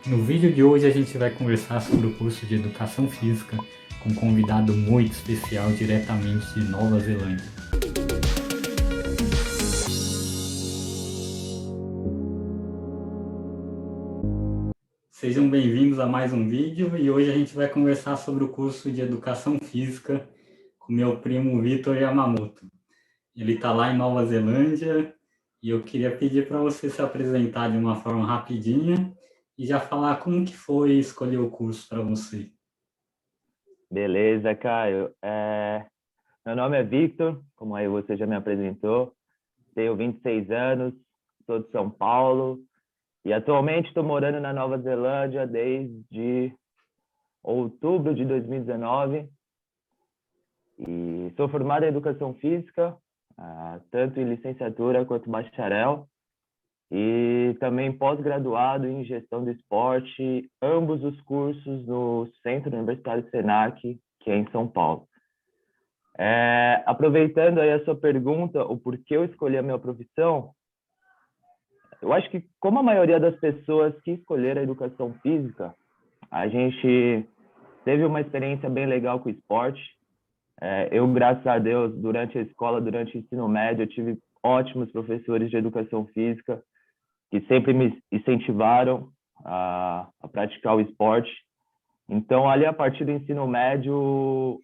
No vídeo de hoje a gente vai conversar sobre o curso de Educação Física com um convidado muito especial diretamente de Nova Zelândia. Sejam bem-vindos a mais um vídeo e hoje a gente vai conversar sobre o curso de Educação Física com meu primo Vitor Yamamoto. Ele está lá em Nova Zelândia e eu queria pedir para você se apresentar de uma forma rapidinha e já falar como que foi escolher o curso para você. Beleza, Caio. Meu nome é Victor, como aí você já me apresentou. Tenho 26 anos, sou de São Paulo e atualmente estou morando na Nova Zelândia desde outubro de 2019 e sou formado em Educação Física, tanto em licenciatura quanto bacharel, e também pós-graduado em Gestão do Esporte, ambos os cursos no Centro Universitário Senac, que é em São Paulo. Aproveitando aí a sua pergunta, o porquê eu escolhi a minha profissão, eu acho que, como a maioria das pessoas que escolheram a educação física, a gente teve uma experiência bem legal com o esporte. Eu, graças a Deus, durante a escola, durante o ensino médio, eu tive ótimos professores de educação física que sempre me incentivaram a praticar o esporte. Então, ali, a partir do ensino médio,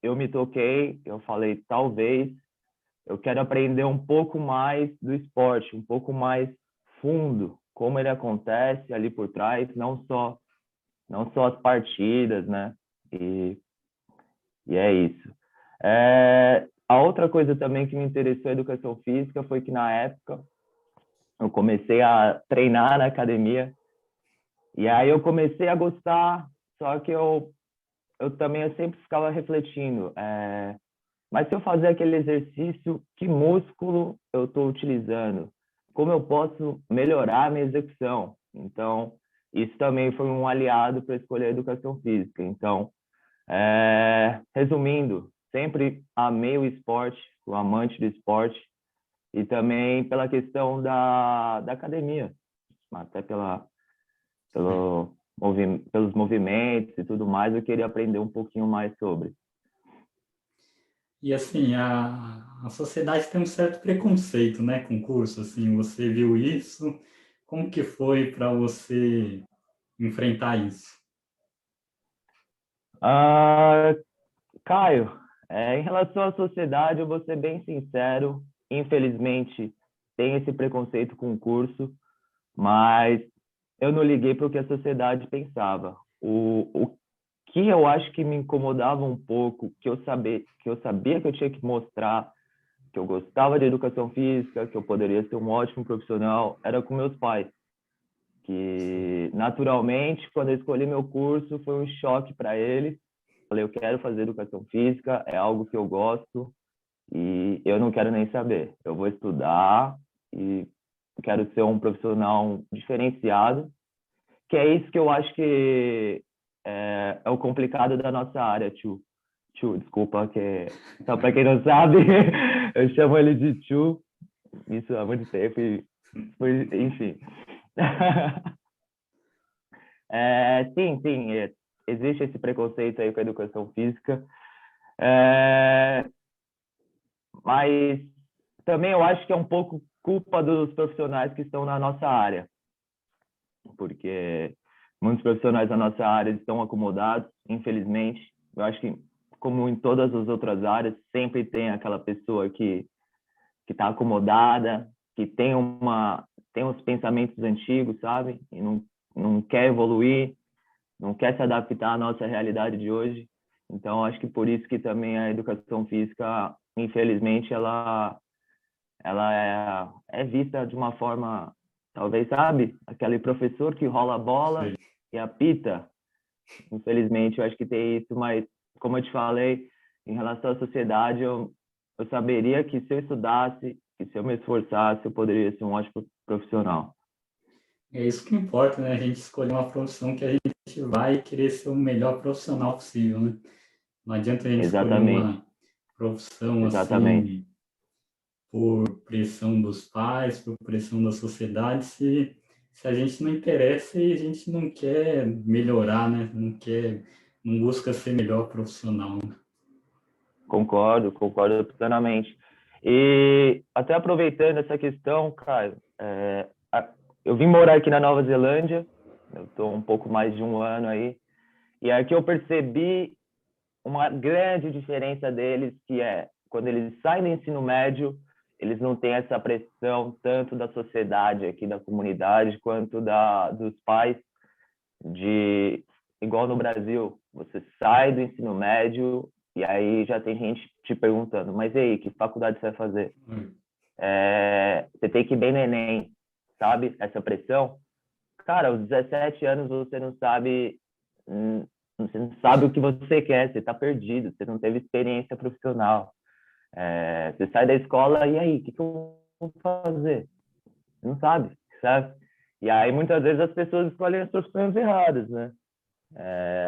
eu me toquei, eu falei, talvez eu quero aprender um pouco mais do esporte, um pouco mais fundo, como ele acontece ali por trás, não só as partidas, né? E é isso. A outra coisa também que me interessou a educação física foi que, na época, eu comecei a treinar na academia, e aí eu comecei a gostar, só que eu sempre ficava refletindo, mas se eu fazer aquele exercício, que músculo eu estou utilizando? Como eu posso melhorar a minha execução? Então, isso também foi um aliado para escolher a educação física. Então, resumindo, sempre amei o esporte, fui um amante do esporte, e também pela questão da academia, até pelos movimentos e tudo mais, eu queria aprender um pouquinho mais sobre. E assim, a sociedade tem um certo preconceito, né, com o curso, assim, você viu isso? Como que foi para você enfrentar isso? Ah, Caio, em relação à sociedade, eu vou ser bem sincero, infelizmente tem esse preconceito com o curso, mas eu não liguei para o que a sociedade pensava. O que eu acho que me incomodava um pouco, que eu sabia que eu tinha que mostrar que eu gostava de educação física, que eu poderia ser um ótimo profissional, era com meus pais, que naturalmente, quando eu escolhi meu curso, foi um choque para eles. Falei, eu quero fazer educação física, é algo que eu gosto e eu não quero nem saber. Eu vou estudar e quero ser um profissional diferenciado, que é isso que eu acho que é o complicado da nossa área, tio. Tio, desculpa, só para quem não sabe, eu chamo ele de tio, isso há muito tempo, enfim. Sim, existe esse preconceito aí com a educação física, é, mas também eu acho que é um pouco culpa dos profissionais que estão na nossa área, porque muitos profissionais da nossa área estão acomodados, infelizmente. Eu acho que, como em todas as outras áreas, sempre tem aquela pessoa que está acomodada, que tem uns pensamentos antigos, sabe? E não quer evoluir, não quer se adaptar à nossa realidade de hoje. Então, acho que por isso que também a educação física, infelizmente, ela é vista de uma forma, talvez, sabe? Aquele professor que rola a bola Sei. e apita. Infelizmente, eu acho que tem isso, mas, como eu te falei, em relação à sociedade, eu saberia que se eu estudasse, que se eu me esforçasse, eu poderia ser um ótimo profissional. É isso que importa, né? A gente escolher uma profissão que a gente vai querer ser o melhor profissional possível, né? Não adianta a gente escolher Exatamente, uma profissão exatamente. assim por pressão dos pais, por pressão da sociedade, se se a gente não interessa e a gente não quer melhorar, né? Não busca ser melhor profissional. Concordo plenamente. E até aproveitando essa questão, Caio, eu vim morar aqui na Nova Zelândia, eu estou um pouco mais de um ano aí, e aqui eu percebi uma grande diferença deles, que é quando eles saem do ensino médio, eles não têm essa pressão tanto da sociedade aqui, da comunidade, quanto dos pais, de igual no Brasil, você sai do ensino médio e aí já tem gente te perguntando, mas e aí, que faculdade você vai fazer? Você tem que ir bem no Enem, sabe? Essa pressão. Cara, aos 17 anos você não sabe o que você quer, você está perdido, você não teve experiência profissional. Você sai da escola e aí, o que eu vou fazer? Você não sabe, sabe? E aí muitas vezes as pessoas escolhem as profissões erradas, né?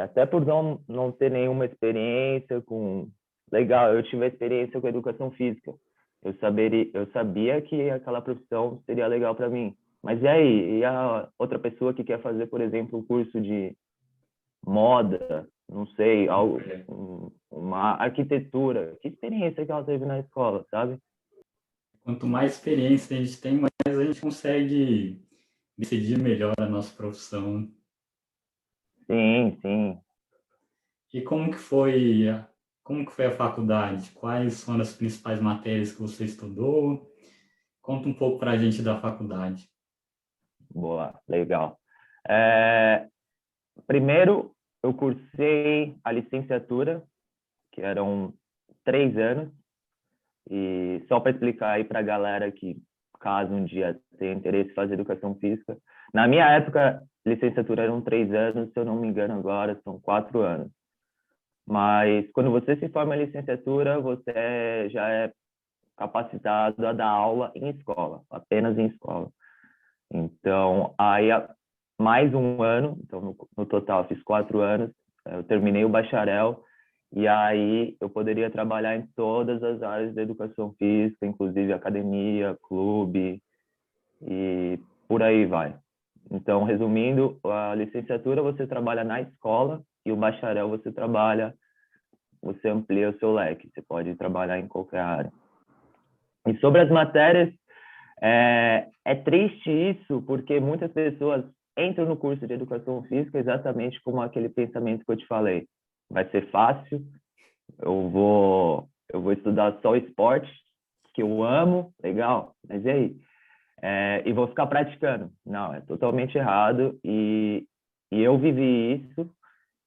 Até por não ter nenhuma experiência com... Legal, eu tive a experiência com educação física. Eu sabia que aquela profissão seria legal para mim. Mas e aí? E a outra pessoa que quer fazer, por exemplo, um curso de moda, não sei, uma arquitetura? Que experiência que ela teve na escola, sabe? Quanto mais experiência a gente tem, mais a gente consegue decidir melhor a nossa profissão. Sim, sim. E como que foi a faculdade? Quais foram as principais matérias que você estudou? Conta um pouco para a gente da faculdade. Boa, legal. Primeiro, eu cursei a licenciatura, que eram 3 anos, e só para explicar aí para a galera que, caso um dia tenha interesse em fazer educação física, na minha época, licenciatura eram 3 anos, se eu não me engano agora, são 4 anos. Mas quando você se forma em licenciatura, você já é capacitado a dar aula em escola, apenas em escola. Então, aí mais um ano, então no total eu fiz 4 anos, eu terminei o bacharel, e aí eu poderia trabalhar em todas as áreas da educação física, inclusive academia, clube e por aí vai. Então, resumindo, a licenciatura você trabalha na escola e o bacharel você amplia o seu leque, você pode trabalhar em qualquer área. E sobre as matérias, é triste isso, porque muitas pessoas entram no curso de educação física exatamente com aquele pensamento que eu te falei. Vai ser fácil, eu vou estudar só esporte, que eu amo, legal, mas e aí? E vou ficar praticando. Não, é totalmente errado, e eu vivi isso,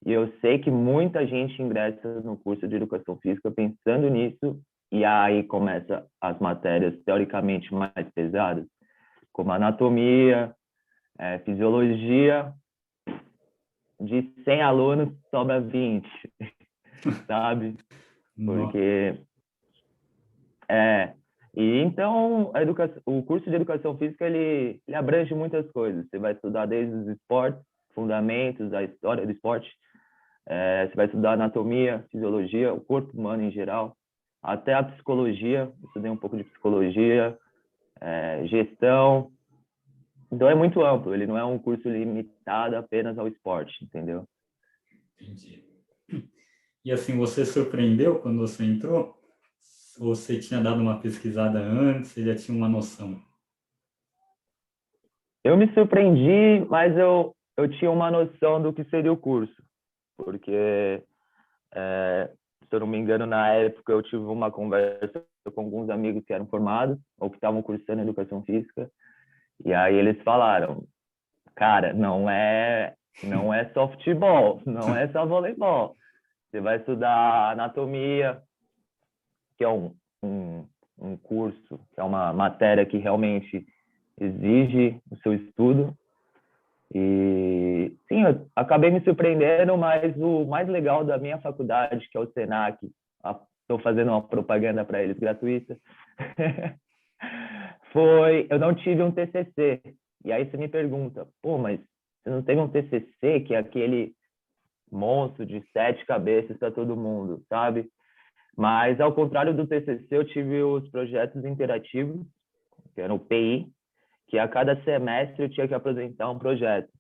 e eu sei que muita gente ingressa no curso de educação física pensando nisso, e aí começa as matérias teoricamente mais pesadas, como anatomia, fisiologia. De 100 alunos, sobra 20, sabe? Nossa. Porque e então o curso de educação física ele abrange muitas coisas. Você vai estudar desde os esportes, fundamentos, a história do esporte. Você vai estudar anatomia, fisiologia, o corpo humano em geral, até a psicologia. Eu estudei um pouco de psicologia, gestão. Então é muito amplo. Ele não é um curso limitado apenas ao esporte, entendeu? Entendi. E assim, você surpreendeu quando você entrou? Ou você tinha dado uma pesquisada antes, você já tinha uma noção? Eu me surpreendi, mas eu tinha uma noção do que seria o curso, porque, se eu não me engano, na época eu tive uma conversa com alguns amigos que eram formados ou que estavam cursando educação física, e aí eles falaram, cara, não é só futebol, não é só voleibol. Você vai estudar anatomia, que é um curso, que é uma matéria que realmente exige o seu estudo. E sim, eu acabei me surpreendendo, mas o mais legal da minha faculdade, que é o Senac, estou fazendo uma propaganda para eles gratuita, eu não tive um TCC. E aí você me pergunta, pô, mas você não teve um TCC, que é aquele monstro de 7 cabeças para todo mundo, sabe? Mas, ao contrário do TCC, eu tive os projetos interativos, que eram o PI, que a cada semestre eu tinha que apresentar um projeto.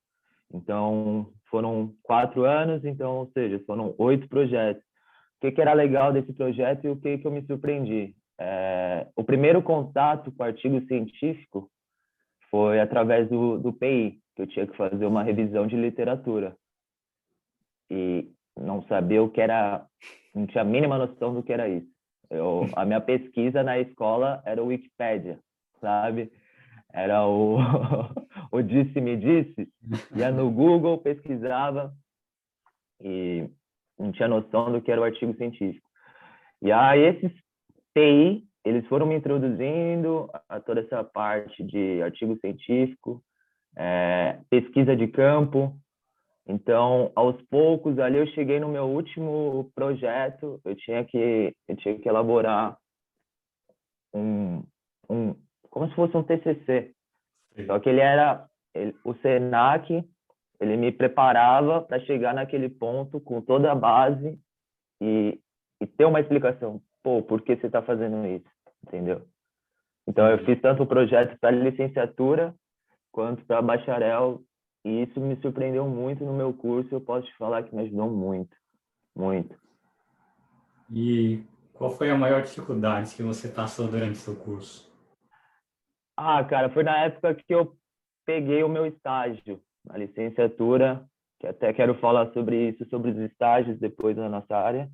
Então, foram 4 anos, então, ou seja, foram 8 projetos. O que era legal desse projeto e o que eu me surpreendi? O primeiro contato com o artigo científico foi através do PI, que eu tinha que fazer uma revisão de literatura. E não sabia o que era, não tinha a mínima noção do que era isso. A minha pesquisa na escola era o Wikipédia, sabe? Era o disse-me-disse. Ia no Google, pesquisava e não tinha noção do que era o artigo científico. E aí esses TI, eles foram me introduzindo a toda essa parte de artigo científico, pesquisa de campo. Então, aos poucos, ali eu cheguei no meu último projeto, eu tinha que elaborar como se fosse um TCC. Só que o Senac, ele me preparava para chegar naquele ponto com toda a base e ter uma explicação. Pô, por que você está fazendo isso? Entendeu? Então, eu fiz tanto o projeto para licenciatura quanto para bacharel, e isso me surpreendeu muito no meu curso. Eu posso te falar que me ajudou muito, muito. E qual foi a maior dificuldade que você passou durante o seu curso? Cara, foi na época que eu peguei o meu estágio na licenciatura, que até quero falar sobre isso, sobre os estágios depois na nossa área.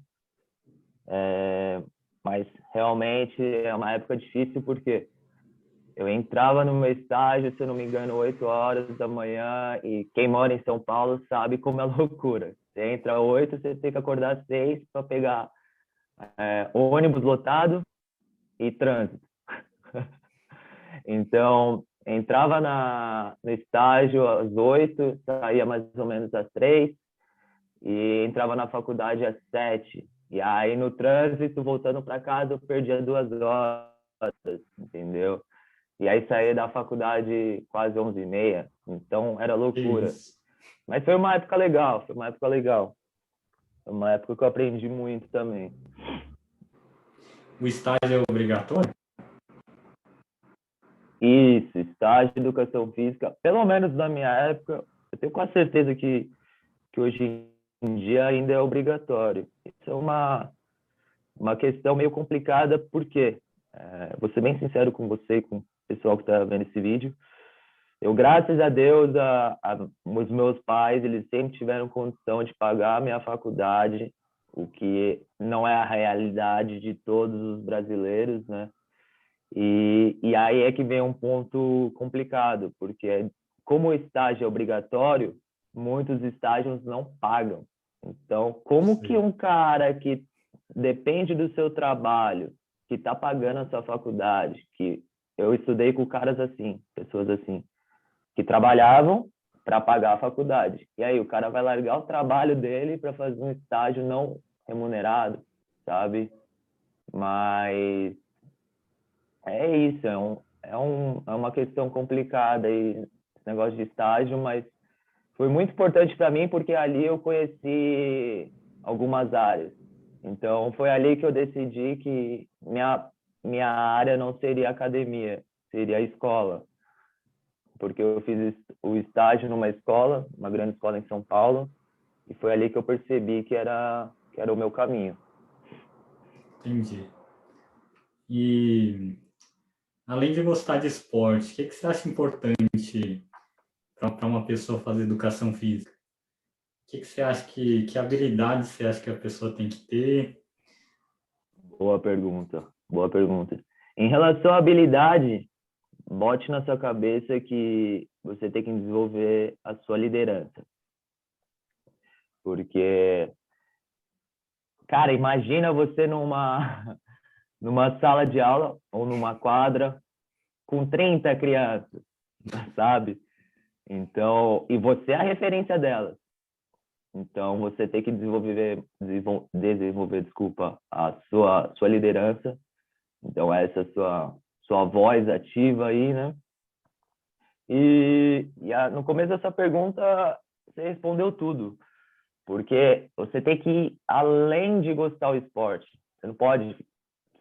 Mas realmente é uma época difícil porque eu entrava no meu estágio, se eu não me engano, 8 horas da manhã, e quem mora em São Paulo sabe como é loucura. Você entra 8, você tem que acordar às 6 para pegar ônibus lotado e trânsito. Então, entrava no estágio às 8, saía mais ou menos às 3, e entrava na faculdade às 7. E aí, no trânsito, voltando para casa, eu perdia 2 horas, entendeu? E aí saía da faculdade quase 11h30, então era loucura. Mas foi uma época legal, foi uma época legal. Foi uma época que eu aprendi muito também. O estágio é obrigatório? Isso, estágio de educação física, pelo menos na minha época, eu tenho quase certeza que hoje em dia ainda é obrigatório. Isso é uma questão meio complicada, porque, vou ser bem sincero com você e com o pessoal que está vendo esse vídeo, eu, graças a Deus, os meus pais, eles sempre tiveram condição de pagar a minha faculdade, o que não é a realidade de todos os brasileiros, né? E aí é que vem um ponto complicado, porque como o estágio é obrigatório, muitos estágios não pagam. Então, como que um cara que depende do seu trabalho, que está pagando a sua faculdade, que eu estudei com caras assim, pessoas assim, que trabalhavam para pagar a faculdade. E aí o cara vai largar o trabalho dele para fazer um estágio não remunerado, sabe? Mas é isso, é uma questão complicada aí, esse negócio de estágio, mas foi muito importante para mim porque ali eu conheci algumas áreas. Então foi ali que eu decidi que minha área não seria academia, seria a escola, porque eu fiz o estágio numa escola, uma grande escola em São Paulo, e foi ali que eu percebi que era o meu caminho. Entendi. E além de gostar de esporte, o que você acha importante para uma pessoa fazer educação física? O que você acha que habilidade você acha que a pessoa tem que ter? Boa pergunta, boa pergunta. Em relação à habilidade, bote na sua cabeça que você tem que desenvolver a sua liderança. Porque, cara, imagina você numa sala de aula ou numa quadra com 30 crianças, sabe? Então, e você é a referência delas. Então, você tem que desenvolver, desculpa, a sua liderança. Então, essa sua voz ativa aí, né? No começo dessa pergunta, você respondeu tudo. Porque você tem que ir além de gostar do esporte. Você não pode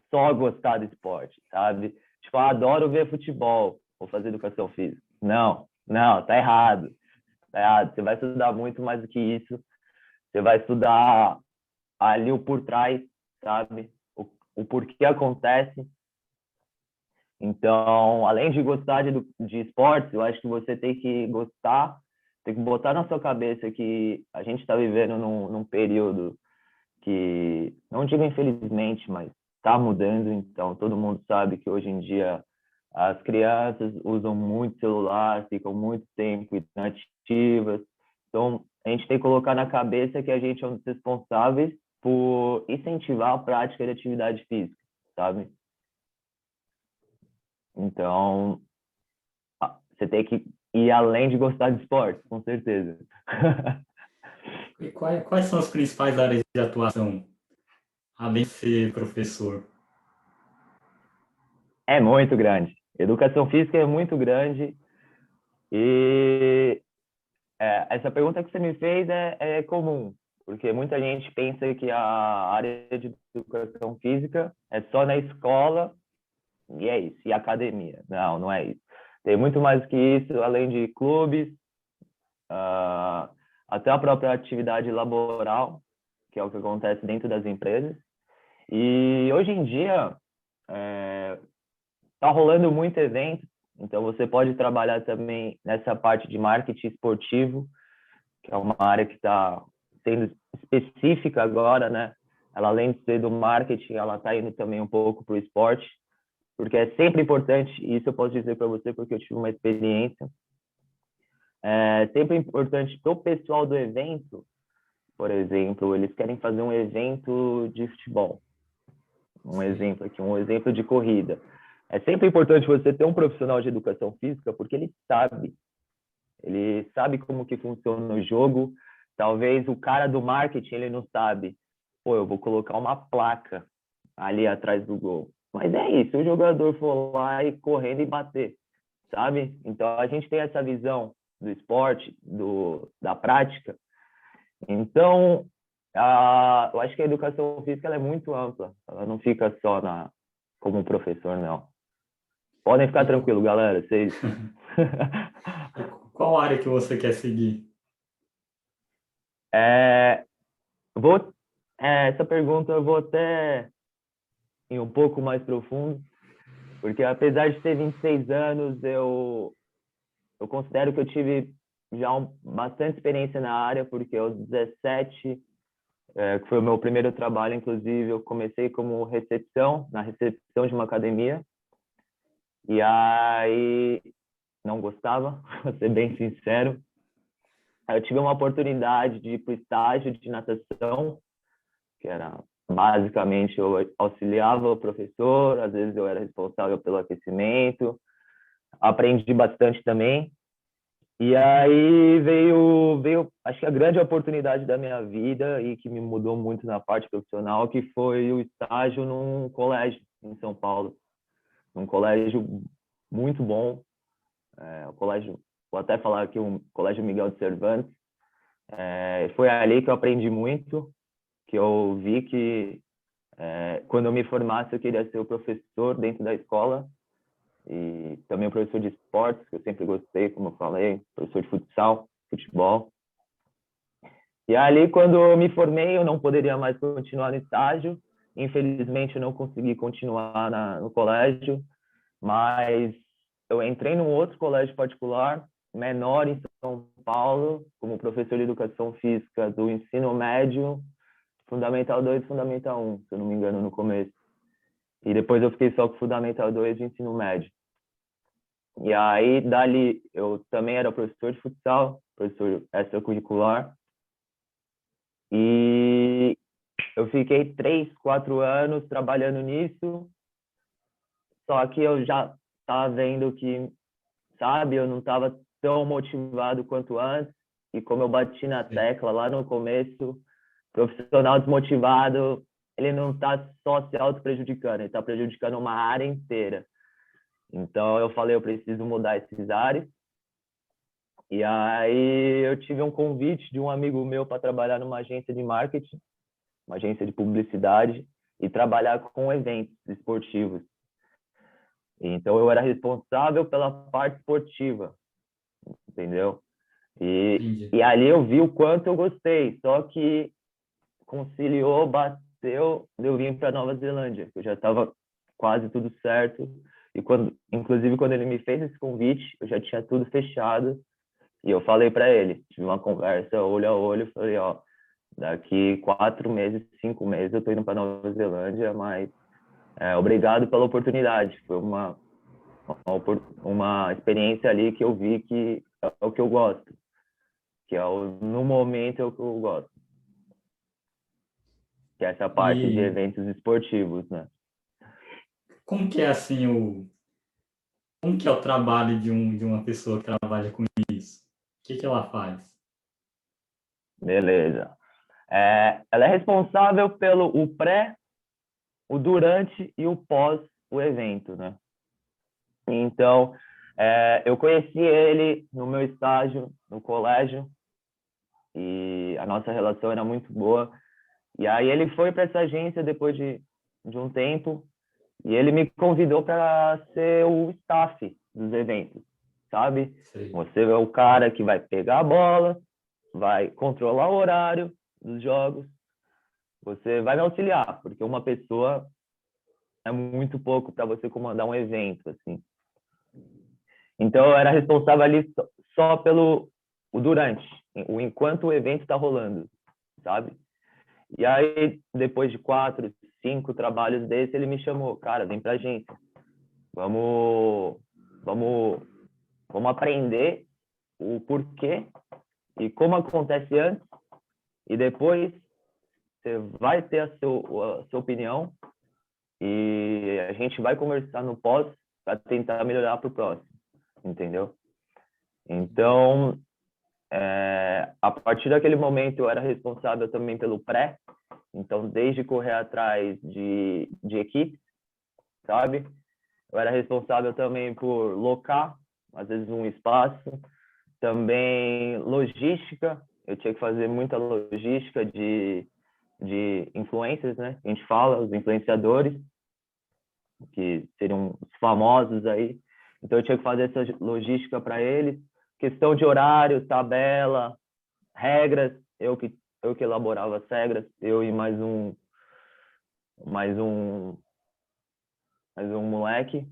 só gostar do esporte, sabe? Tipo, adoro ver futebol. vou fazer educação física. Não, não, tá errado. Tá errado. Você vai estudar muito mais do que isso. Você vai estudar ali o por trás, sabe? O porquê acontece. Então, além de gostar de esportes, eu acho que você tem que gostar, tem que botar na sua cabeça que a gente está vivendo num período que, não digo infelizmente, mas está mudando. Então, todo mundo sabe que hoje em dia as crianças usam muito celular, ficam muito tempo inativas. Então, a gente tem que colocar na cabeça que a gente é um dos responsáveis por incentivar a prática de atividade física, sabe? Então, você tem que ir além de gostar de esporte, com certeza. E quais são as principais áreas de atuação, além de ser professor? É muito grande. Educação física é muito grande e essa pergunta que você me fez é comum, porque muita gente pensa que a área de educação física é só na escola e é isso, e academia. Não, não é isso. Tem muito mais que isso, além de clubes, até a própria atividade laboral, que é o que acontece dentro das empresas. E hoje em dia está rolando muito evento, então você pode trabalhar também nessa parte de marketing esportivo, que é uma área que está sendo específica agora, né? Ela, além de ser do marketing, ela está indo também um pouco para o esporte, porque é sempre importante, e isso eu posso dizer para você porque eu tive uma experiência, é sempre importante para o pessoal do evento, por exemplo, eles querem fazer um evento de futebol, um exemplo aqui, um exemplo de corrida. É sempre importante você ter um profissional de educação física, porque ele sabe como que funciona o jogo. Talvez o cara do marketing, ele não sabe. Pô, eu vou colocar uma placa ali atrás do gol. Mas é isso, o jogador for lá e correndo e bater, sabe? Então, a gente tem essa visão do esporte, da prática. Então, eu acho que a educação física ela é muito ampla. Ela não fica só como professor, não. Podem ficar tranquilos, galera. Vocês... Qual área que você quer seguir? Essa pergunta eu vou até ir um pouco mais profundo, porque apesar de ter 26 anos, eu considero que eu tive já bastante experiência na área, porque aos 17, que foi o meu primeiro trabalho, inclusive, eu comecei como na recepção de uma academia, e aí não gostava, vou ser bem sincero. Aí eu tive uma oportunidade de ir para o estágio de natação, que era basicamente eu auxiliava o professor, às vezes eu era responsável pelo aquecimento, aprendi bastante também. E aí veio acho que a grande oportunidade da minha vida e que me mudou muito na parte profissional, que foi o estágio num colégio em São Paulo, um colégio muito bom, o colégio, vou até falar aqui, o Colégio Miguel de Cervantes. Foi ali que eu aprendi muito, que eu vi que quando eu me formasse eu queria ser o professor dentro da escola e também o professor de esportes, que eu sempre gostei, como eu falei, professor de futsal, futebol. E ali, quando eu me formei, eu não poderia mais continuar no estágio. Infelizmente, eu não consegui continuar no colégio, mas eu entrei num outro colégio particular, menor em São Paulo, como professor de educação física do ensino médio, Fundamental 2 e Fundamental 1, se eu não me engano, no começo. E depois eu fiquei só com Fundamental 2 de ensino médio. E aí, dali, eu também era professor de futsal, professor extracurricular. E eu fiquei 3, 4 anos trabalhando nisso. Só que eu já estava vendo que, sabe, eu não estava tão motivado quanto antes. E como eu bati na tecla lá no começo, profissional desmotivado, ele não está só se auto-prejudicando, ele está prejudicando uma área inteira. Então, eu falei, eu preciso mudar esses ares. E aí, eu tive um convite de um amigo meu para trabalhar numa agência de marketing, uma agência de publicidade, e trabalhar com eventos esportivos. Então, eu era responsável pela parte esportiva, entendeu? Entendi. E ali eu vi o quanto eu gostei, só que conciliou, bateu, eu vim para Nova Zelândia, eu já estava quase tudo certo, e inclusive quando ele me fez esse convite, eu já tinha tudo fechado, e eu falei para ele, tive uma conversa olho a olho, falei, ó, daqui 4 meses, 5 meses eu tô indo para Nova Zelândia, mas obrigado pela oportunidade, foi uma experiência ali que eu vi que é o que eu gosto, que no momento é o que eu gosto, que é essa parte de E eventos esportivos, né? como que é assim como que é o trabalho de uma pessoa que trabalha com isso? O que ela faz? Beleza. Ela é responsável pelo o pré, o durante e o pós o evento, né? Então, eu conheci ele no meu estágio no colégio e a nossa relação era muito boa. E aí ele foi para essa agência depois de um tempo e ele me convidou para ser o staff dos eventos, sabe? Sei. Você é o cara que vai pegar a bola, vai controlar o horário dos jogos, você vai me auxiliar, porque uma pessoa é muito pouco para você comandar um evento, assim. Então, eu era responsável ali só pelo o durante, o enquanto o evento está rolando, sabe? E aí, depois de 4, 5 trabalhos desse, ele me chamou, cara, vem pra agência, vamos, vamos, vamos aprender o porquê e como acontece antes, e depois você vai ter a sua opinião e a gente vai conversar no pós para tentar melhorar para o próximo, entendeu? Então, a partir daquele momento eu era responsável também pelo pré, então desde correr atrás de equipe, sabe? Eu era responsável também por locar, às vezes um espaço, também logística, eu tinha que fazer muita logística de influencers, né? A gente fala, os influenciadores, que seriam os famosos aí. Então eu tinha que fazer essa logística para eles, questão de horário, tabela, regras, eu que elaborava as regras, eu e mais um mais um moleque.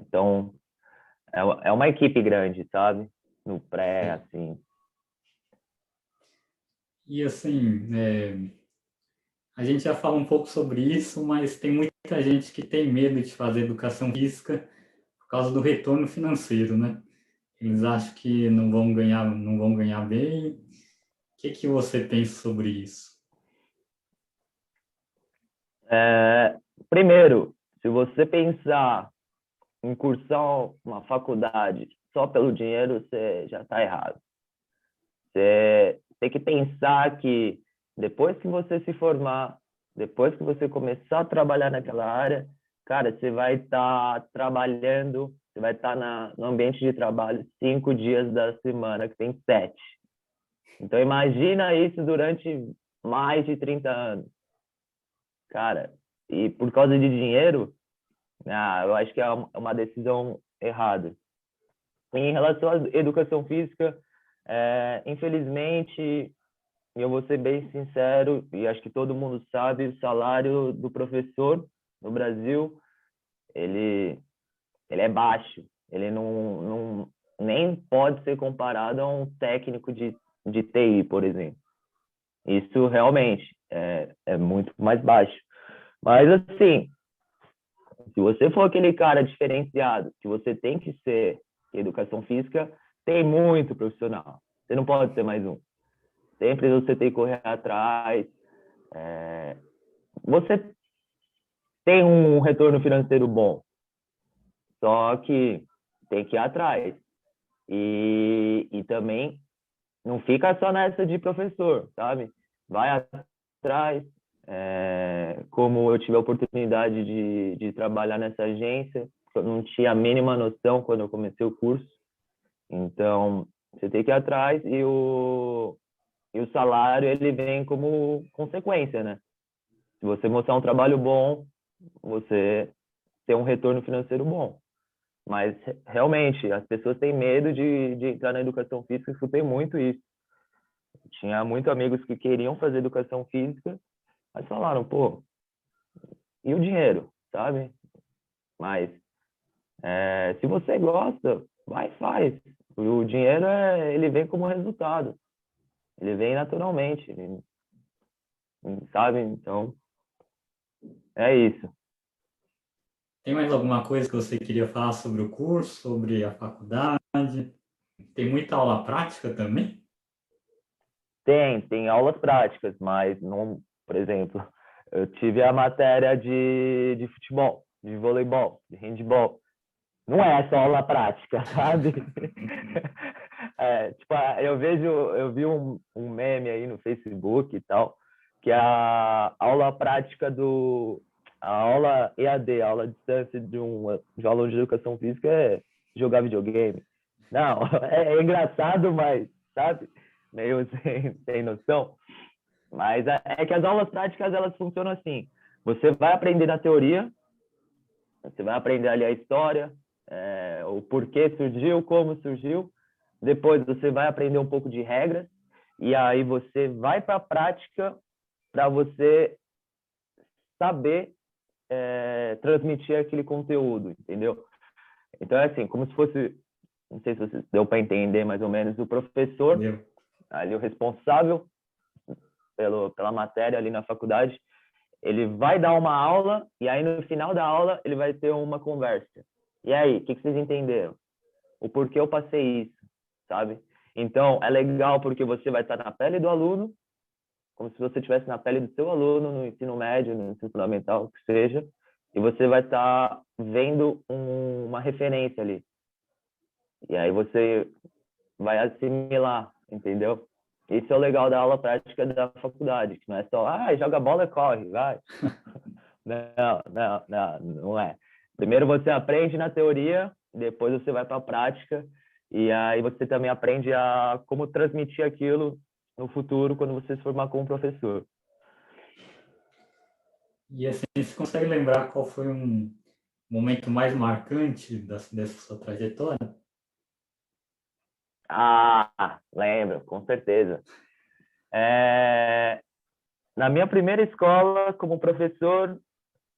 Então é uma equipe grande, sabe? No pré, Sei. assim. E assim, a gente já fala um pouco sobre isso, mas tem muita gente que tem medo de fazer educação física por causa do retorno financeiro, né? Eles acham que não vão ganhar bem. O que você pensa sobre isso? Primeiro, se você pensar em cursar uma faculdade só pelo dinheiro, você já está errado. Você tem que pensar que depois que você se formar, depois que você começar a trabalhar naquela área, cara, você vai estar trabalhando, você vai estar no ambiente de trabalho 5 dias da semana, que tem 7. Então, imagina isso durante mais de 30 anos. Cara, e por causa de dinheiro, eu acho que é uma decisão errada. Em relação à educação física, infelizmente, eu vou ser bem sincero, e acho que todo mundo sabe, o salário do professor no Brasil, ele, ele é baixo. Ele nem pode ser comparado a um técnico de TI, por exemplo. Isso realmente é muito mais baixo. Mas, assim, se você for aquele cara diferenciado, que você tem que ser, que educação física tem muito profissional. Você não pode ser mais um. Sempre você tem que correr atrás. Você tem um retorno financeiro bom, só que tem que ir atrás. E também não fica só nessa de professor, sabe? Vai atrás. Como eu tive a oportunidade de trabalhar nessa agência, eu não tinha a mínima noção quando eu comecei o curso. Então, você tem que ir atrás e o salário ele vem como consequência, né? Se você mostrar um trabalho bom, você ter um retorno financeiro bom. Mas, realmente, as pessoas têm medo de entrar na educação física, eu escutei muito isso. Tinha muitos amigos que queriam fazer educação física, mas falaram, pô, e o dinheiro, sabe? Mas, se você gosta, vai e faz. O dinheiro, ele vem como resultado. Ele vem naturalmente, sabe? Então, é isso. Tem mais alguma coisa que você queria falar sobre o curso, sobre a faculdade? Tem muita aula prática também? Tem aulas práticas, mas não, por exemplo, eu tive a matéria de futebol, de voleibol, de handebol. Não é só aula prática, sabe? Tipo, eu vi um meme aí no Facebook e tal, que a aula prática a aula EAD, a aula à distância de um aluno de educação física é jogar videogame. Não, é engraçado, mas, sabe? Meio sem noção. Mas é que as aulas práticas, elas funcionam assim. Você vai aprender na teoria, você vai aprender ali a história, o porquê surgiu, como surgiu. Depois você vai aprender um pouco de regras. E aí você vai para a prática para você saber transmitir aquele conteúdo, entendeu? Então, é assim, como se fosse, não sei se você deu para entender mais ou menos, o professor, Deu. ali o responsável pela matéria ali na faculdade, ele vai dar uma aula e aí no final da aula ele vai ter uma conversa. E aí, o que vocês entenderam? O porquê eu passei isso, sabe? Então, é legal porque você vai estar na pele do aluno, como se você estivesse na pele do seu aluno no ensino médio, no ensino fundamental, o que seja, e você vai estar vendo uma referência ali. E aí você vai assimilar, entendeu? Isso é o legal da aula prática da faculdade, que não é só, joga bola e corre, vai. Não é. Primeiro você aprende na teoria, depois você vai para a prática, e aí você também aprende a como transmitir aquilo no futuro, quando você se formar como professor. E assim, você consegue lembrar qual foi um momento mais marcante dessa sua trajetória? Lembro, com certeza. Na minha primeira escola, como professor,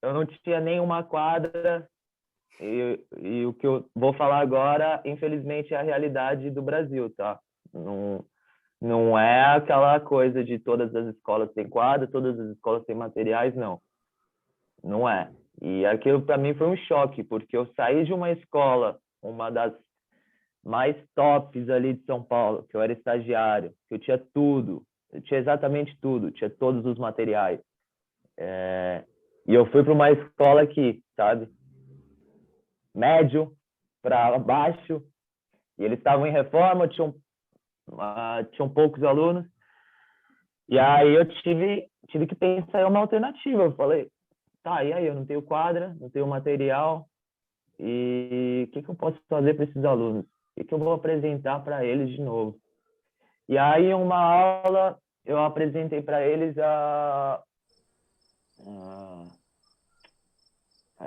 eu não tinha nenhuma quadra, e o que eu vou falar agora, infelizmente, é a realidade do Brasil, tá? Não é aquela coisa de todas as escolas têm quadra, todas as escolas têm materiais, não. Não é. E aquilo para mim foi um choque, porque eu saí de uma escola, uma das mais tops ali de São Paulo, que eu era estagiário, que eu tinha tudo, eu tinha exatamente tudo, tinha todos os materiais. E eu fui para uma escola aqui, sabe? Médio para baixo, e eles estavam em reforma, tinham poucos alunos, e aí eu tive que pensar em uma alternativa. Eu falei, tá, e aí? Eu não tenho quadra, não tenho material, e o que eu posso fazer para esses alunos? O que eu vou apresentar para eles de novo? E aí, em uma aula, eu apresentei para eles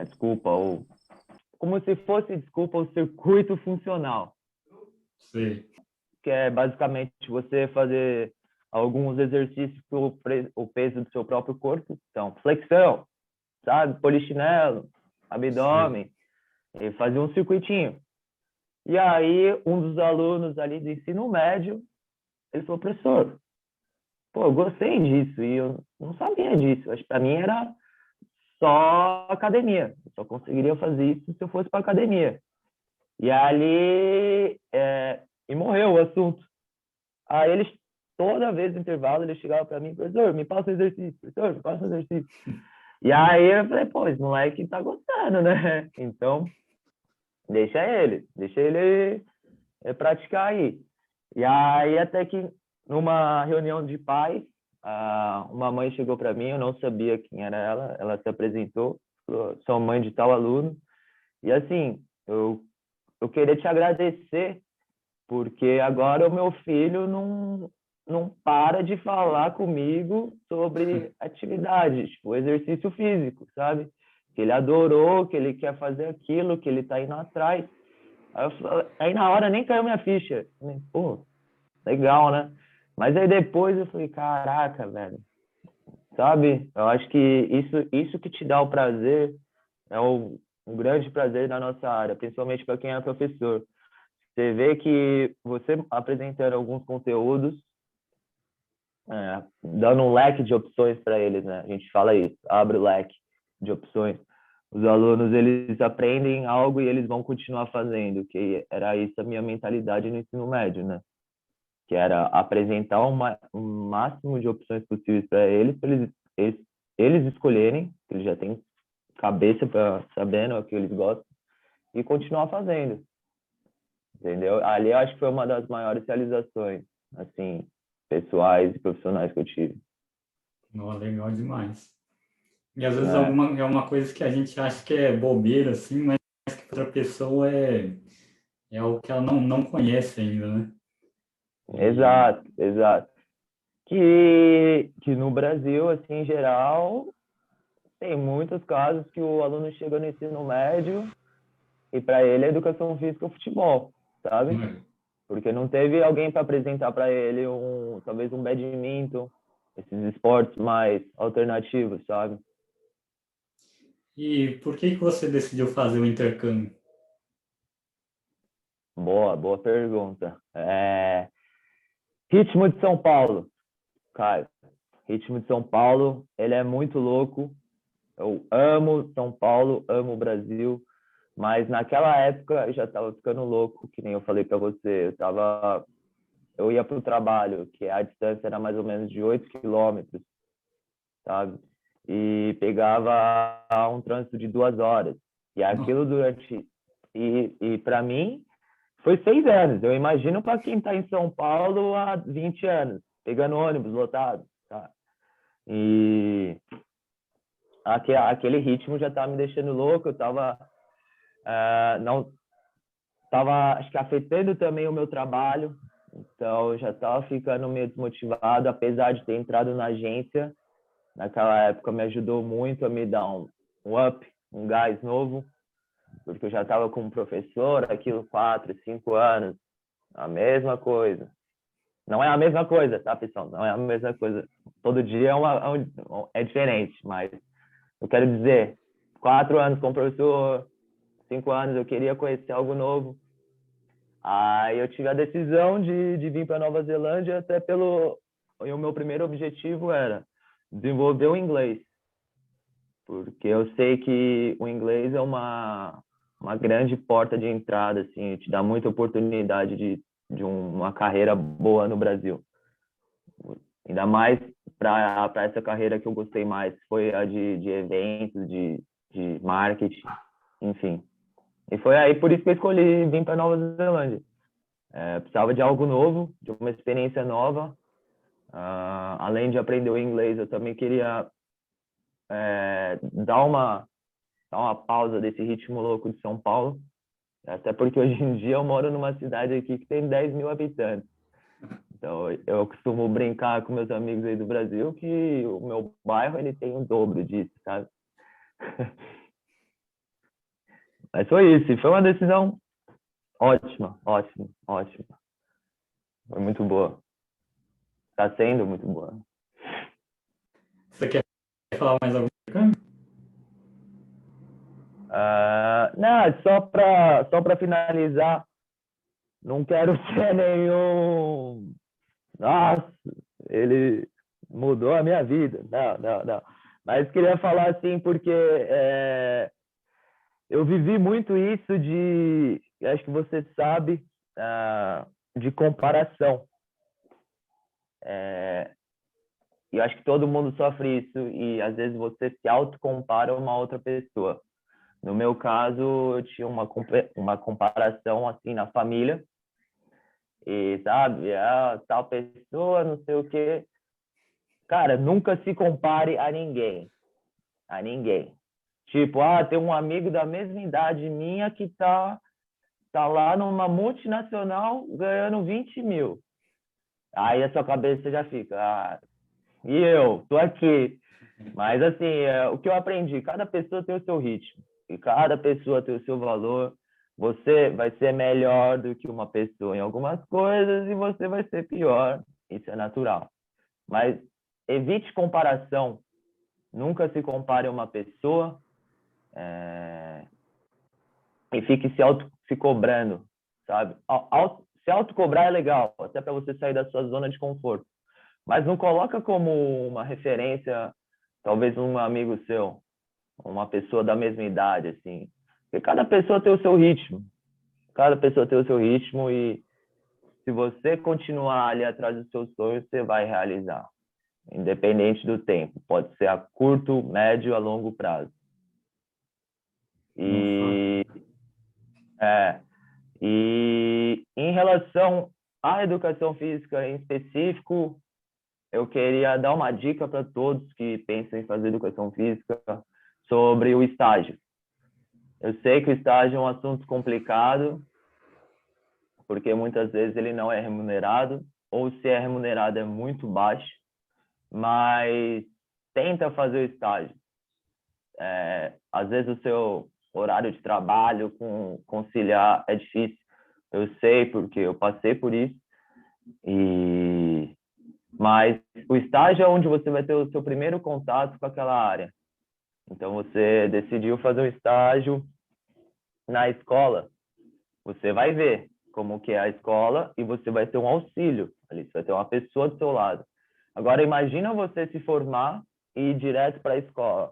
desculpa, como se fosse, desculpa, o circuito funcional. Sim. Que é basicamente você fazer alguns exercícios com o peso do seu próprio corpo. Então, flexão, sabe? Polichinelo, abdômen, e fazer um circuitinho. E aí, um dos alunos ali do ensino médio, ele falou, professor, pô, eu gostei disso, e eu não sabia disso. Acho que para mim era só academia. Eu só conseguiria fazer isso se eu fosse para academia. E ali, e morreu o assunto. Aí eles, toda vez no intervalo, eles chegavam para mim, professor, me passa o exercício, professor, me passa o exercício. E aí eu falei, pô, esse moleque tá gostando, né? Então, deixa ele praticar aí. E aí até que numa reunião de pais, uma mãe chegou para mim, eu não sabia quem era ela se apresentou, falou, sou mãe de tal aluno, e assim, eu queria te agradecer, porque agora o meu filho não para de falar comigo sobre atividade, tipo, exercício físico, sabe? que ele adorou, que ele quer fazer aquilo, que ele tá indo atrás. Aí na hora nem caiu minha ficha. Pô, legal, né? Mas aí depois eu falei, caraca, velho, sabe? Eu acho que isso que te dá o prazer é um grande prazer na nossa área, principalmente para quem é professor. Você vê que você apresentando alguns conteúdos, dando um leque de opções para eles, né? A gente fala isso, abre o leque de opções. Os alunos, eles aprendem algo e eles vão continuar fazendo, que era isso a minha mentalidade no ensino médio, né? Que era apresentar um máximo de opções possíveis para eles, eles escolherem, que eles já têm cabeça para sabendo o que eles gostam, e continuar fazendo, entendeu? Ali eu acho que foi uma das maiores realizações, assim, pessoais e profissionais que eu tive. Não, legal demais. E às vezes É, é uma coisa que a gente acha que é bobeira, assim, mas que para outra pessoa é algo que ela não conhece ainda, né? E, exato, exato. Que no Brasil, assim, em geral, tem muitos casos que o aluno chega no ensino médio e para ele é educação física ou futebol, sabe? né? Porque não teve alguém para apresentar para ele talvez um badminton, esses esportes mais alternativos, sabe? E por que você decidiu fazer o intercâmbio? Boa pergunta. Ritmo de São Paulo, Caio. Ritmo de São Paulo, ele é muito louco. Eu amo São Paulo, amo o Brasil, mas naquela época eu já estava ficando louco, que nem eu falei para você. Eu ia para o trabalho, que a distância era mais ou menos de 8 quilômetros, sabe? E pegava um trânsito de 2 horas. E aquilo durante. E para mim, foi 6 anos. Eu imagino para quem está em São Paulo há 20 anos, pegando ônibus lotado, tá? E aquele ritmo já estava me deixando louco. Eu estava não estava, acho que afetando também o meu trabalho. Então, eu já estava ficando meio desmotivado, apesar de ter entrado na agência. Naquela época me ajudou muito a me dar um up, um gás novo, porque eu já estava como professor, aquilo 4, 5 anos, a mesma coisa. Não é a mesma coisa, tá, pessoal? Não é a mesma coisa. Todo dia é diferente, mas eu quero dizer, 4 anos como professor, 5 anos eu queria conhecer algo novo. Aí eu tive a decisão de vir para Nova Zelândia, até e o meu primeiro objetivo era desenvolver o inglês, porque eu sei que o inglês é uma grande porta de entrada, assim, te dá muita oportunidade de uma carreira boa no Brasil. Ainda mais para essa carreira que eu gostei mais, foi a de eventos, de marketing, enfim. E foi aí por isso que eu escolhi vir para Nova Zelândia. Precisava de algo novo, de uma experiência nova. Além de aprender o inglês, eu também queria dar uma pausa desse ritmo louco de São Paulo. Até porque hoje em dia eu moro numa cidade aqui que tem 10 mil habitantes. Então, eu costumo brincar com meus amigos aí do Brasil que o meu bairro ele tem o dobro disso, sabe? Mas foi isso. E foi uma decisão ótima, ótima, ótima. Foi muito boa. Está sendo muito boa. Você quer falar mais alguma coisa? Não, só para finalizar, não quero ser nenhum. Nossa, ele mudou a minha vida. Não, não, não. Mas queria falar assim, porque eu vivi muito isso acho que você sabe, de comparação. E eu acho que todo mundo sofre isso, e às vezes você se autocompara a uma outra pessoa. No meu caso, eu tinha uma comparação assim na família, e sabe, tal pessoa, não sei o quê. Cara, nunca se compare a ninguém. A ninguém. Tipo, tem um amigo da mesma idade minha que tá lá numa multinacional ganhando 20 mil. Aí a sua cabeça já fica, e eu, tô aqui. Mas, assim, o que eu aprendi, cada pessoa tem o seu ritmo, e cada pessoa tem o seu valor. Você vai ser melhor do que uma pessoa em algumas coisas e você vai ser pior. Isso é natural. Mas evite comparação. Nunca se compare a uma pessoa e fique se cobrando, sabe? Se autocobrar é legal, até para você sair da sua zona de conforto. Mas não coloca como uma referência, talvez um amigo seu, uma pessoa da mesma idade, assim. Porque cada pessoa tem o seu ritmo. Cada pessoa tem o seu ritmo e se você continuar ali atrás dos seus sonhos, você vai realizar, independente do tempo. Pode ser a curto, médio, a longo prazo. Nossa, E, é, e em relação à educação física em específico, eu queria dar uma dica para todos que pensam em fazer educação física sobre o estágio. Eu sei que o estágio é um assunto complicado, porque muitas vezes ele não é remunerado, ou se é remunerado é muito baixo, mas tenta fazer o estágio. Às vezes o seu horário de trabalho conciliar é difícil. Eu sei porque eu passei por isso. Mas o estágio é onde você vai ter o seu primeiro contato com aquela área. Então você decidiu fazer um estágio na escola, você vai ver como que é a escola e você vai ter um auxílio ali, você vai ter uma pessoa do seu lado. Agora imagina você se formar e ir direto para a escola.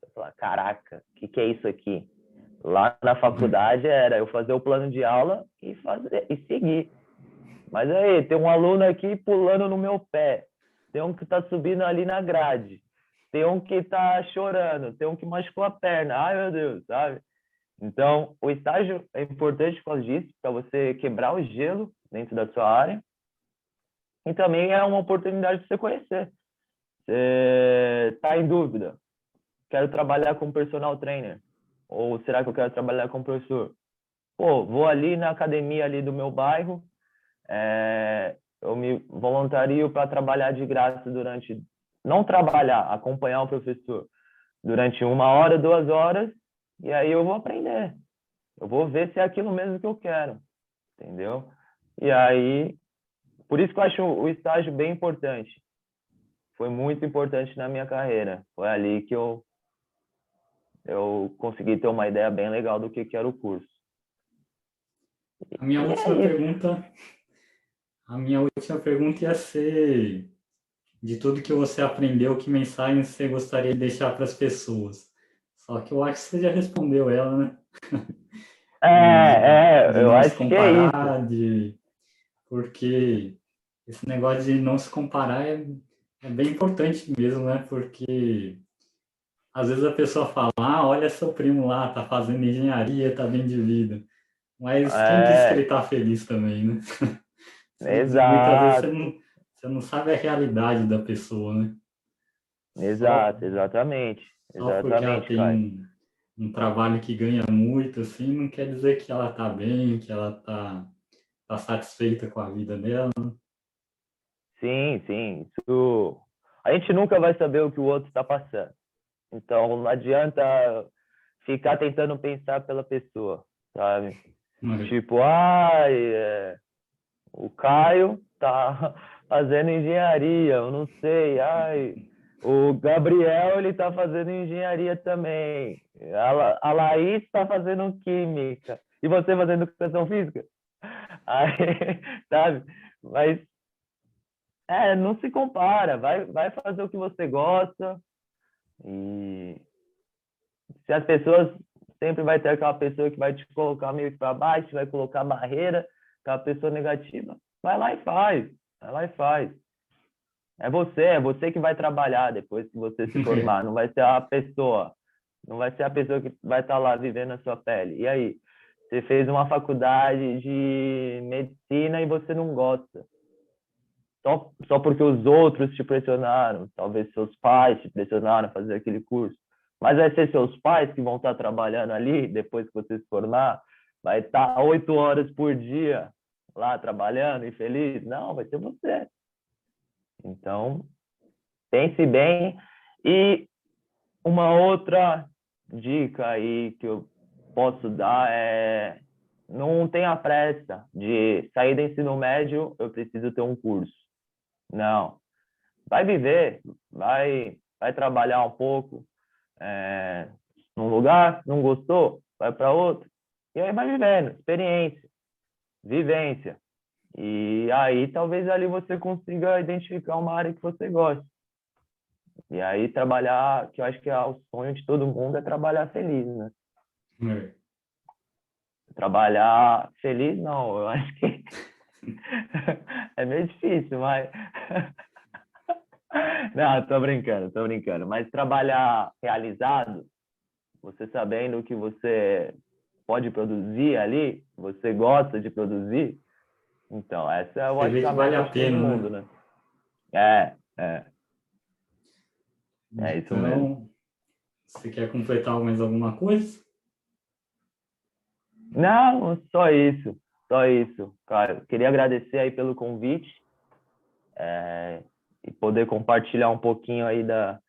Você fala, caraca, o que é isso aqui? Lá na faculdade era eu fazer o plano de aula e fazer e seguir. Mas aí, tem um aluno aqui pulando no meu pé. Tem um que está subindo ali na grade. Tem um que está chorando. Tem um que machucou a perna. Ai, meu Deus, sabe? Então, o estágio é importante por causa disso, para você quebrar o gelo dentro da sua área. E também é uma oportunidade de você conhecer. Você está em dúvida? Quero trabalhar como personal trainer. Ou será que eu quero trabalhar como professor? Pô, vou ali na academia ali do meu bairro, eu me voluntario para trabalhar de graça durante, não trabalhar, acompanhar o professor durante 1 hora, 2 horas, e aí eu vou aprender. Eu vou ver se é aquilo mesmo que eu quero, entendeu? E aí, por isso que eu acho o estágio bem importante. Foi muito importante na minha carreira. Foi ali que eu consegui ter uma ideia bem legal do que era o curso. a minha E é última isso. pergunta, a minha última pergunta ia ser de tudo que você aprendeu, que mensagem você gostaria de deixar para as pessoas? Só que eu acho que você já respondeu ela, né? De Eu não se acho que é isso. comparar, porque esse negócio de não se comparar é bem importante mesmo, né? Porque às vezes a pessoa fala, ah, olha seu primo lá, tá fazendo engenharia, tá bem de vida. Mas quem disse que ele É, tá feliz também, né? Muitas vezes exato, você não sabe a realidade da pessoa, né? Só, exato, exatamente, só porque ela exatamente, tem Caio. um trabalho que ganha muito, assim, não quer dizer que ela tá bem, que ela tá satisfeita com a vida dela. Sim, sim, isso. A gente nunca vai saber o que o outro está passando. Então, não adianta ficar tentando pensar pela pessoa, sabe? Né? Tipo, ai, o Caio tá fazendo engenharia, eu não sei, ai, o Gabriel, ele tá fazendo engenharia também, a Laís tá fazendo química, e você fazendo educação física? Aí, sabe? Mas, não se compara, vai fazer o que você gosta, e se as pessoas, sempre vai ter aquela pessoa que vai te colocar meio para baixo, vai colocar barreira, aquela pessoa negativa, vai lá e faz, vai lá e faz. É você que vai trabalhar depois que você se formar, não vai ser a pessoa, não vai ser a pessoa que vai estar lá vivendo a sua pele. E aí, você fez uma faculdade de medicina e você não gosta, só porque os outros te pressionaram, talvez seus pais te pressionaram a fazer aquele curso. Mas vai ser seus pais que vão estar trabalhando ali depois que você se formar, vai estar 8 horas por dia lá trabalhando e feliz? Não, vai ser você. Então, pense bem E uma outra dica aí que eu posso dar é não tenha pressa de sair do ensino médio, eu preciso ter um curso. Não. Vai viver, vai trabalhar um pouco num lugar, não gostou, vai para outro. E aí vai vivendo, experiência, vivência. E aí talvez ali você consiga identificar uma área que você gosta. E aí trabalhar, que eu acho que é o sonho de todo mundo, é trabalhar feliz, né? É. Trabalhar feliz, não, eu acho que é meio difícil, mas... Não, tô brincando, tô brincando. Mas trabalhar realizado, você sabendo que você pode produzir ali, você gosta de produzir, então essa eu Você acho vê que é que a vale meta a de todo pena, mundo, né? né? É isso mesmo. Então, você quer completar mais alguma coisa? Não, só isso, só isso. Cara, queria agradecer aí pelo convite, e poder compartilhar um pouquinho aí da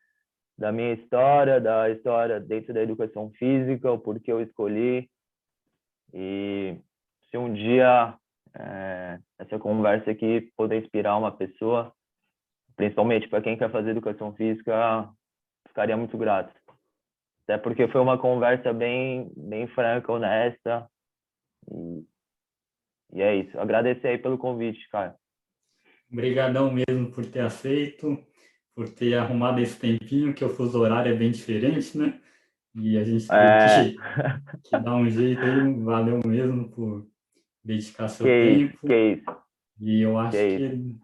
minha história, da história dentro da educação física, o porquê eu escolhi. E se um dia essa conversa aqui poder inspirar uma pessoa, principalmente para quem quer fazer educação física, ficaria muito grato. Até porque foi uma conversa bem franca, honesta. E, e é isso. Agradecer aí pelo convite, cara. Obrigadão mesmo por ter aceito, por ter arrumado esse tempinho, que o fuso horário é bem diferente, né? E a gente teve É... que dar um jeito aí. Valeu mesmo por dedicar que seu isso, tempo. que isso, E eu que acho isso. que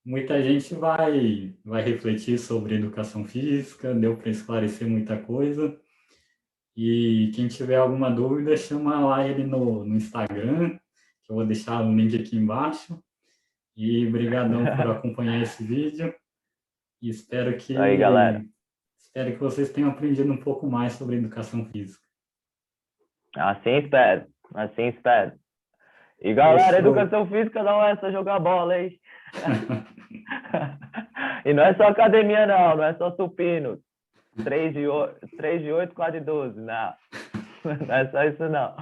muita gente vai refletir sobre educação física, deu para esclarecer muita coisa. E quem tiver alguma dúvida, chama lá ele no Instagram, que eu vou deixar o link aqui embaixo. E brigadão por acompanhar esse vídeo. E Aí, galera. espero que vocês tenham aprendido um pouco mais sobre educação física. Assim espero. Assim espero. E galera, Fechou. educação física não é só jogar bola, hein? E não é só academia, não. Não é só supino. 3 de 8, 4 de 12. Não. Não é só isso, não.